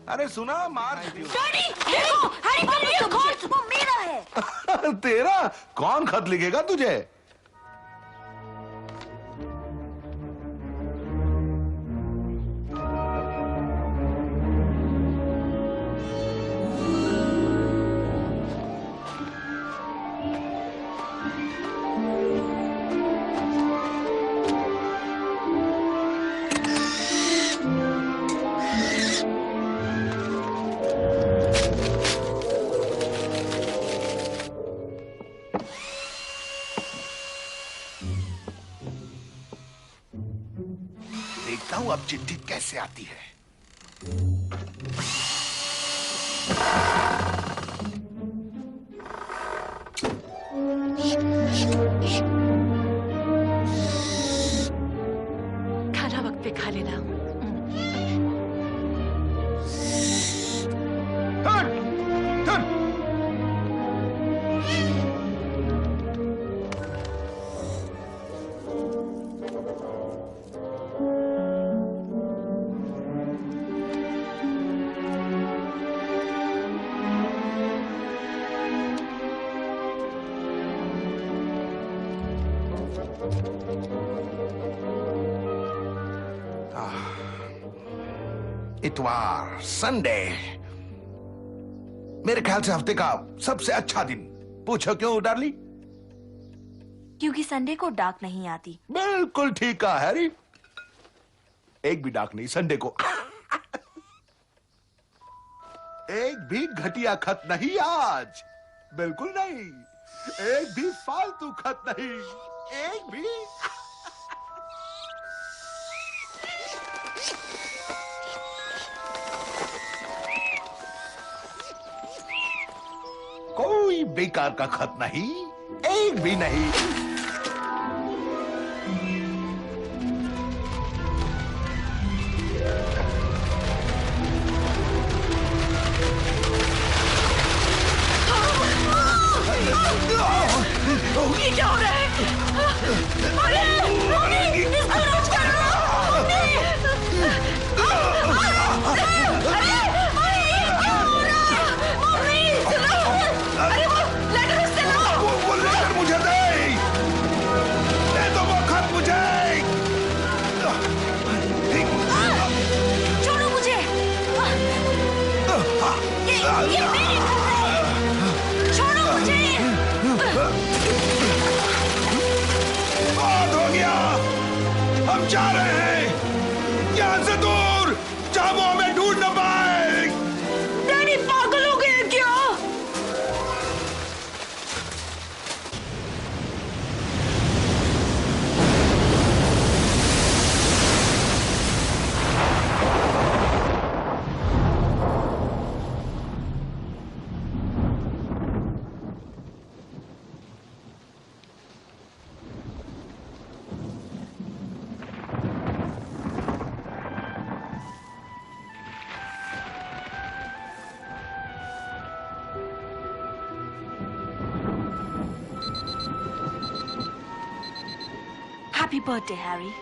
अरे सुना, मार डैडी, देखो, हैरी पर ये खत वो मेरा है। तेरा? कौन खत लिखेगा तुझे? देखता हूं अब चिट्ठी कैसे आती है। खाना वक्त पे खा लेना। इतवार, संडे, मेरे ख्याल से हफ्ते का सबसे अच्छा दिन। पूछो क्यों डार्ली? क्योंकि संडे को डाक नहीं आती। बिल्कुल ठीक कहा हैरी। एक भी डाक नहीं संडे को। एक भी घटिया खत नहीं आज, बिल्कुल नहीं। एक भी फालतू खत नहीं, एक भी। कोई बेकार का खत नहीं, एक भी नहीं। ये क्या हो रहा है? अरे, मम्मी, इसको रोक करो, मम्मी। अरे, ये क्या हो रहा है? मम्मी, सुनो। अरे वो लेटर उससे लो। वो लेटर मुझे दे दो, वो खत मुझे। छोड़ो मुझे। ये मेरी खत है। छोड़ो मुझे। बहुत हो गया, हम जा रहे हैं यहां से दूर, जहां वो हमें ढूंढ न पाए। डैडी पागल हो गए क्या? Happy birthday, Harry.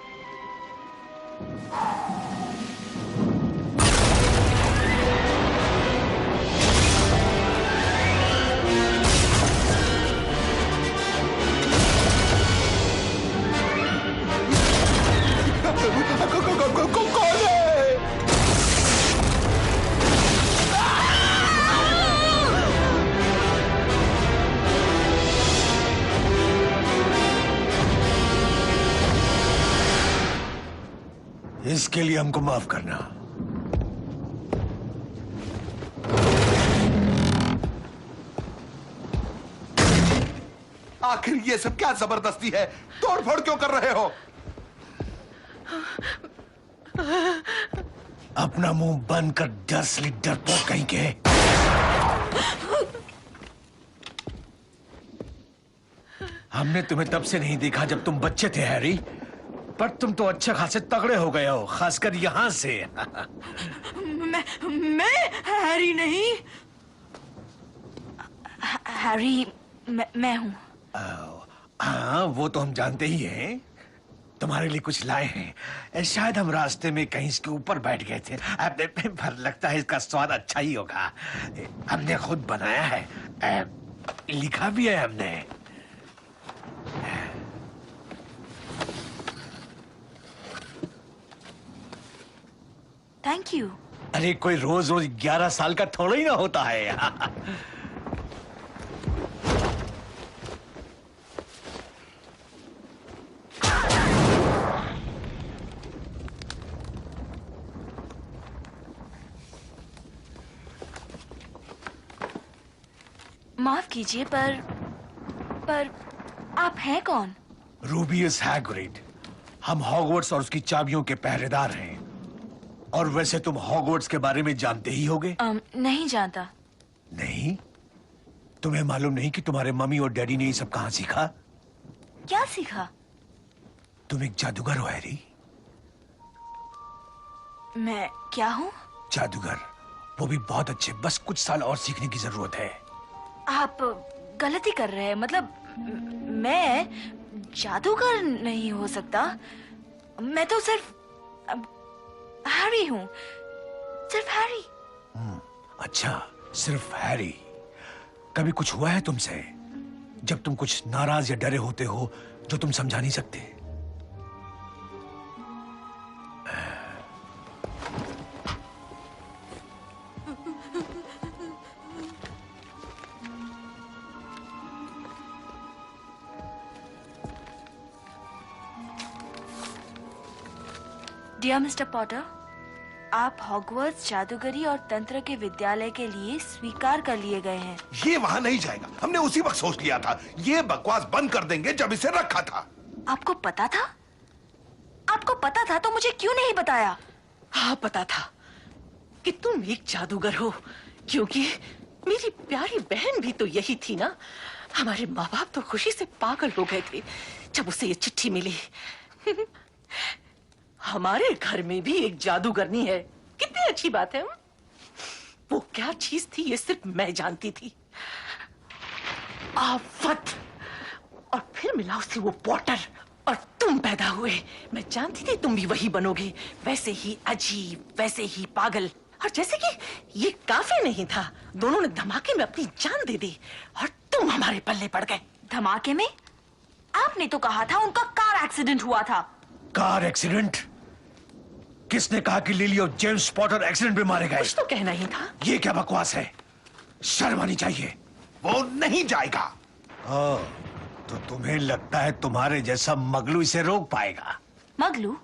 कौन है? इसके लिए हमको माफ करना। आखिर ये सब क्या जबरदस्ती है? तोड़फोड़ क्यों कर रहे हो? अपना मुंह बंद कर, डर्सली डरपोक कहीं के। हमने तुम्हें तब से नहीं देखा जब तुम बच्चे थे हैरी, पर तुम तो अच्छे खासे तगड़े हो गए हो, खासकर यहां से। मैं हैरी नहीं। हैरी मैं हूं। हाँ, वो तो हम जानते ही हैं, तुम्हारे लिए कुछ लाए हैं। शायद हम रास्ते में कहीं इसके ऊपर बैठ गए थे। पर लगता है इसका स्वाद अच्छा ही होगा। हमने खुद बनाया है, लिखा भी है हमने। Thank you. अरे कोई रोज रोज 11 साल का थोड़ा ही ना होता है। माफ कीजिए पर आप हैं कौन? रूबियस हैग्रिड। हम हॉगवर्ट्स और उसकी चाबियों के पहरेदार हैं। और वैसे तुम हॉगवर्ट्स के बारे में जानते ही होगे। नहीं जानता। नहीं? तुम्हें मालूम नहीं कि तुम्हारे मम्मी और डैडी ने ये सब कहां सीखा? क्या सीखा? तुम एक जादूगर हो हैरी। मैं क्या हूँ? जादूगर, वो भी बहुत अच्छे। बस कुछ साल और सीखने की जरूरत है। आप गलती कर रहे हैं। मतलब मैं जादूगर नहीं हो सकता। मैं तो सिर्फ हैरी हूँ, सिर्फ हैरी। अच्छा, सिर्फ हैरी। कभी कुछ हुआ है तुमसे जब तुम कुछ नाराज या डरे होते हो जो तुम समझा नहीं सकते? डियर मिस्टर पॉटर, आप हॉगवर्ट्स जादूगरी और तंत्र के विद्यालय के लिए स्वीकार कर लिए गए हैं। ये वहां नहीं जाएगा। हमने उसी वक्त सोच लिया था। ये बकवास बंद कर देंगे जब इसे रखा था। आपको पता था? आपको पता था तो मुझे क्यों नहीं बताया? हाँ, पता था कि तुम एक जादूगर हो, क्योंकि मेरी प्यारी बहन भी तो यही थी ना। हमारे माँ बाप तो खुशी से पागल हो गए थे जब उसे ये चिट्ठी मिली। हमारे घर में भी एक जादूगरनी है। कितनी अच्छी बात है। वो क्या चीज थी ये सिर्फ मैं जानती थी। आफत। और फिर मिला उसे वो पॉटर और तुम पैदा हुए। मैं जानती थी तुम भी वही बनोगे, वैसे ही अजीब, वैसे ही पागल। और जैसे कि ये काफी नहीं था, दोनों ने धमाके में अपनी जान दे दी और तुम हमारे पल्ले पड़ गए। धमाके में? आपने तो कहा था उनका कार एक्सीडेंट हुआ था। Car accident? किसने कहा कि लिली और जेम्स पॉटर एक्सीडेंट में मारे गए? कुछ तो कहना ही था। ये क्या बकवास है? शर्म आनी चाहिए। वो नहीं जाएगा। तो तुम्हें लगता है तुम्हारे जैसा मगलू इसे रोक पाएगा? मगलू?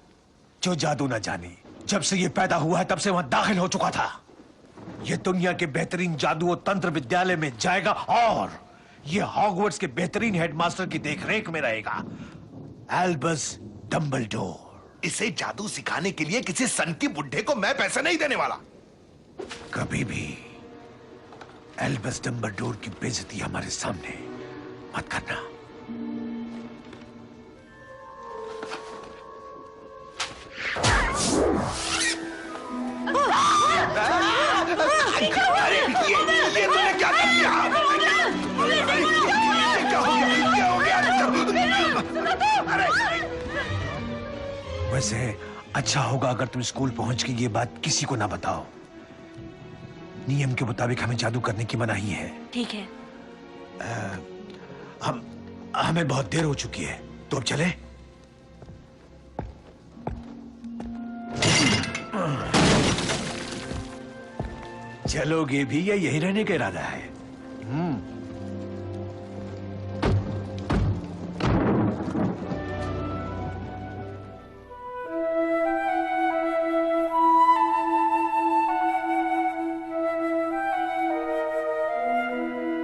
जो जादू न जाने, जब से ये पैदा हुआ है तब से वहां दाखिल हो चुका था। ये दुनिया के बेहतरीन जादू और तंत्र विद्यालय में जाएगा और ये हॉगवर्ट्स के बेहतरीन हेडमास्टर की देखरेख में रहेगा, एल्बस डंबलडोर। इसे जादू सिखाने के लिए किसी सनकी बुड्ढे को मैं पैसे नहीं देने वाला। कभी भी एल्बस डंबलडोर की बेइज्जती हमारे सामने मत करना। अरे ये तूने क्या कर दिया? ये क्या हो गया? क्या हो गया? वैसे अच्छा होगा अगर तुम स्कूल पहुंच के ये बात किसी को ना बताओ। नियम के मुताबिक हमें जादू करने की मनाही है। ठीक है। हमें बहुत देर हो चुकी है, तो अब चले? चलोगे भी या यही रहने का इरादा है?